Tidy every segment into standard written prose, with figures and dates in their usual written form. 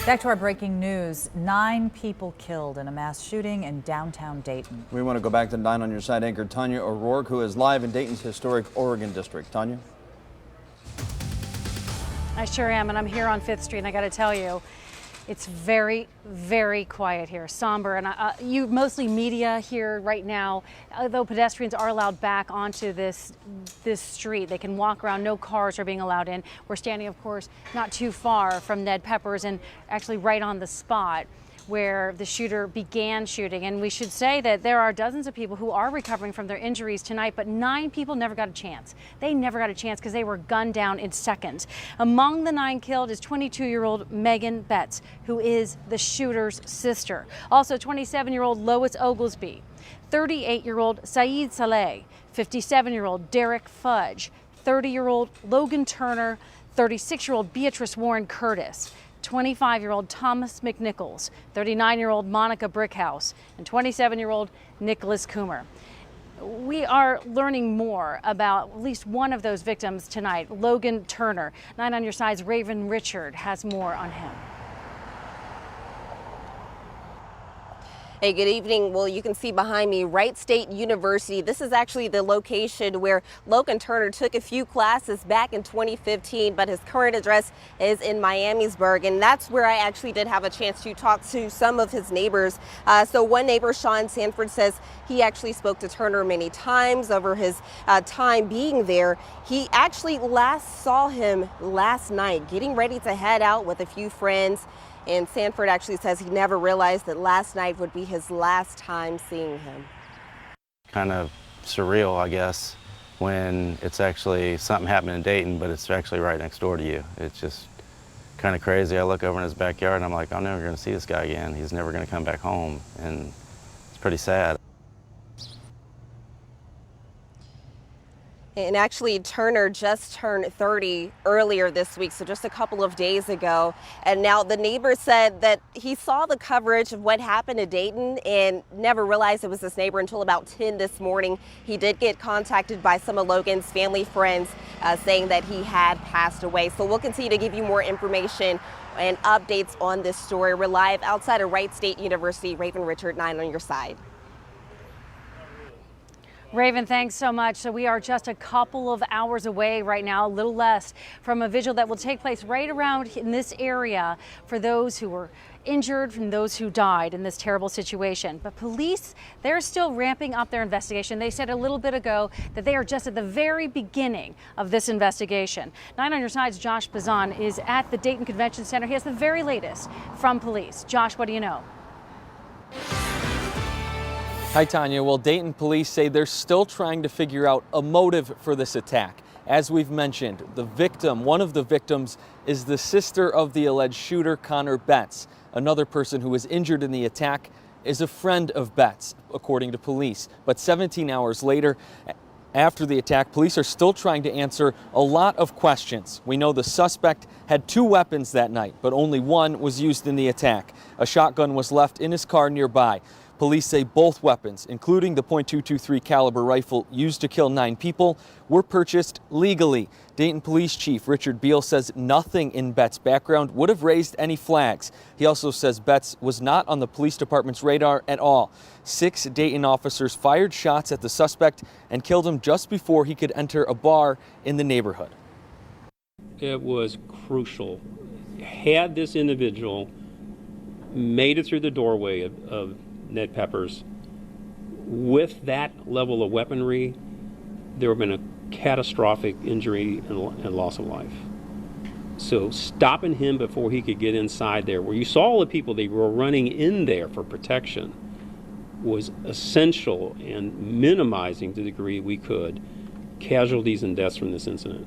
Back to our breaking news. 9 people killed in a mass shooting in downtown Dayton. We want to go back to 9 on your side anchor Tanya O'Rourke, who is live in Dayton's historic Oregon district. Tanya? I sure am, and I'm here on 5th Street, and I got to tell you, it's very, very quiet here, somber, and you mostly media here right now. Though pedestrians are allowed back onto this street, they can walk around. No cars are being allowed in. We're standing, of course, not too far from Ned Pepper's, and actually right on the spot where the shooter began shooting. And we should say that there are dozens of people who are recovering from their injuries tonight, but 9 people never got a chance. They never got a chance because they were gunned down in seconds. Among the 9 killed is 22-year-old Megan Betts, who is the shooter's sister. Also 27-year-old Lois Oglesby, 38-year-old Saeed Saleh, 57-year-old Derek Fudge, 30-year-old Logan Turner, 36-year-old Beatrice Warren Curtis, 25-year-old Thomas McNichols, 39-year-old Monica Brickhouse, and 27-year-old Nicholas Coomer. We are learning more about at least one of those victims tonight, Logan Turner. 9 on your side's Raven Richard has more on him. Hey, good evening. Well, you can see behind me Wright State University. This is actually the location where Logan Turner took a few classes back in 2015, but his current address is in Miamisburg, and that's where I actually did have a chance to talk to some of his neighbors. So one neighbor, Sean Sanford, says he actually spoke to Turner many times over his time being there. He actually last saw him last night getting ready to head out with a few friends. And Sanford actually says he never realized that last night would be his last time seeing him. Kind of surreal, I guess, when it's actually something happening in Dayton, but it's actually right next door to you. It's just kind of crazy. I look over in his backyard and I'm like, I'm never going to see this guy again. He's never going to come back home, and it's pretty sad. And actually, Turner just turned 30 earlier this week, so just a couple of days ago. And now the neighbor said that he saw the coverage of what happened to Dayton and never realized it was this neighbor until about 10 this morning. He did get contacted by some of Logan's family friends saying that he had passed away. So we'll continue to give you more information and updates on this story. We're live outside of Wright State University. Raven Richard, 9 on your side. Raven, thanks so much. So we are just a couple of hours away right now, a little less, from a vigil that will take place right around in this area for those who were injured and those who died in this terrible situation. But police, they're still ramping up their investigation. They said a little bit ago that they are just at the very beginning of this investigation. 9 on your side's Josh Bazan is at the Dayton Convention Center. He has the very latest from police. Josh, what do you know? Hi, Tanya. Well, Dayton police say they're still trying to figure out a motive for this attack. As we've mentioned, one of the victims, is the sister of the alleged shooter, Connor Betts. Another person who was injured in the attack is a friend of Betts, according to police. But 17 hours later, after the attack, police are still trying to answer a lot of questions. We know the suspect had 2 weapons that night, but only one was used in the attack. A shotgun was left in his car nearby. Police say both weapons, including the .223 caliber rifle used to kill 9 people, were purchased legally. Dayton Police Chief Richard Beal says nothing in Betts' background would have raised any flags. He also says Betts was not on the police department's radar at all. 6 Dayton officers fired shots at the suspect and killed him just before he could enter a bar in the neighborhood. It was crucial. Had this individual made it through the doorway of Ned Pepper's with that level of weaponry, there would have been a catastrophic injury and loss of life. So stopping him before he could get inside there, where you saw all the people they were running in there for protection, was essential in minimizing to the degree we could casualties and deaths from this incident.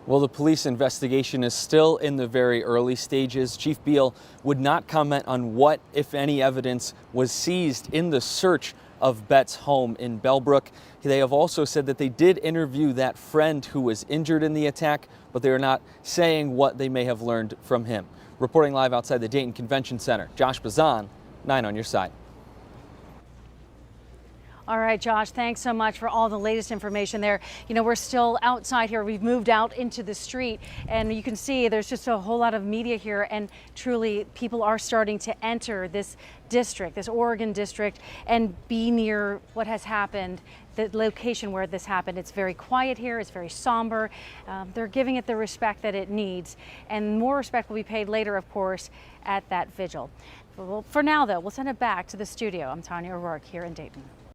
Well, the police investigation is still in the very early stages. Chief Beal would not comment on what, if any, evidence was seized in the search of Betts' home in Bellbrook. They have also said that they did interview that friend who was injured in the attack, but they are not saying what they may have learned from him. Reporting live outside the Dayton Convention Center, Josh Bazan, 9 on your side. All right, Josh, thanks so much for all the latest information there. You know, we're still outside here. We've moved out into the street, and you can see there's just a whole lot of media here, and truly people are starting to enter this district, this Oregon district, and be near what has happened, the location where this happened. It's very quiet here. It's very somber. They're giving it the respect that it needs, and more respect will be paid later, of course, at that vigil. Well, for now, though, we'll send it back to the studio. I'm Tanya O'Rourke here in Dayton.